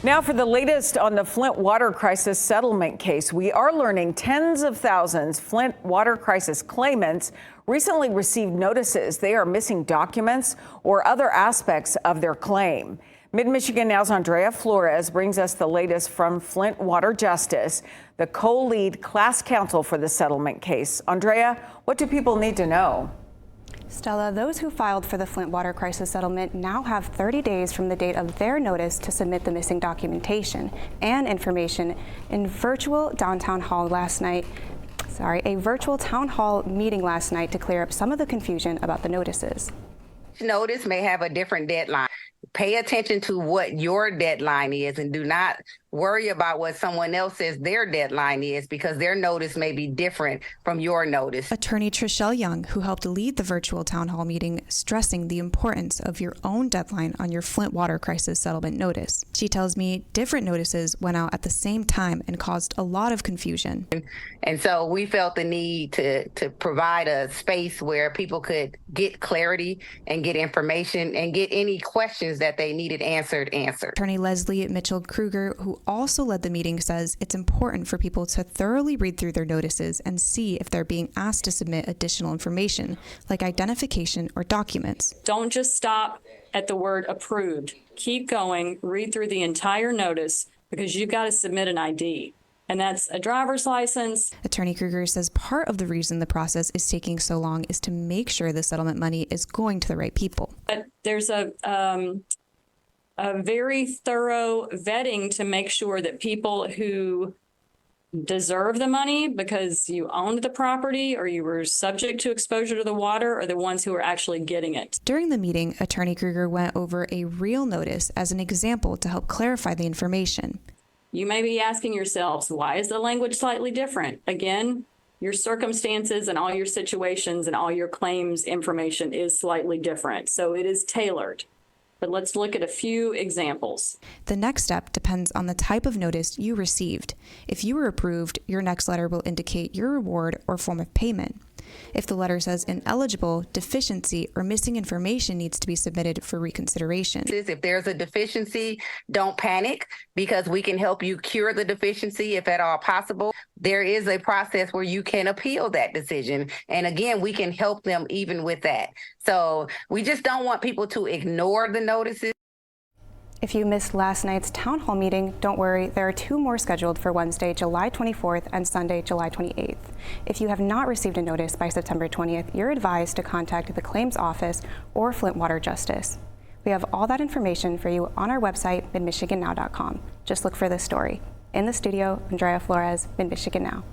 Now for the latest on the Flint water crisis settlement case. We are learning tens of thousands Flint water crisis claimants recently received notices they are missing documents or other aspects of their claim. Mid-Michigan Now's Andrea Flores brings us the latest from Flint Water Justice, the co-lead class counsel for the settlement case. Andrea, what do people need to know? Stella, those who filed for the Flint water crisis settlement now have 30 days from the date of their notice to submit the missing documentation and information in a virtual town hall meeting last night to clear up some of the confusion about the notices. Notice may have a different deadline. Pay attention to what your deadline is and do not worry about what someone else says their deadline is, because their notice may be different from your notice. Attorney Trishelle Young, who helped lead the virtual town hall meeting, stressing the importance of your own deadline on your Flint water crisis settlement notice. She tells me different notices went out at the same time and caused a lot of confusion. And so we felt the need to provide a space where people could get clarity and get information and get any questions that they needed answered. Attorney Leslie Mitchell-Kruger, who also led the meeting, says it's important for people to thoroughly read through their notices and see if they're being asked to submit additional information, like identification or documents. Don't just stop at the word approved. Keep going, read through the entire notice, because you've got to submit an ID. And that's a driver's license. Attorney Kruger says part of the reason the process is taking so long is to make sure the settlement money is going to the right people. But there's a very thorough vetting to make sure that people who deserve the money because you owned the property or you were subject to exposure to the water are the ones who are actually getting it. During the meeting, Attorney Kruger went over a real notice as an example to help clarify the information. You may be asking yourselves, why is the language slightly different? Again, your circumstances and all your situations and all your claims information is slightly different. So it is tailored. But let's look at a few examples. The next step depends on the type of notice you received. If you were approved, your next letter will indicate your reward or form of payment. If the letter says ineligible, deficiency, or missing information needs to be submitted for reconsideration. If there's a deficiency, don't panic, because we can help you cure the deficiency if at all possible. There is a process where you can appeal that decision. And again, we can help them even with that. So we just don't want people to ignore the notices. If you missed last night's town hall meeting, don't worry, there are 2 more scheduled for Wednesday, July 24th and Sunday, July 28th. If you have not received a notice by September 20th, you're advised to contact the claims office or Flint Water Justice. We have all that information for you on our website, midmichigannow.com. Just look for this story. In the studio, Andrea Flores, Mid-Michigan Now.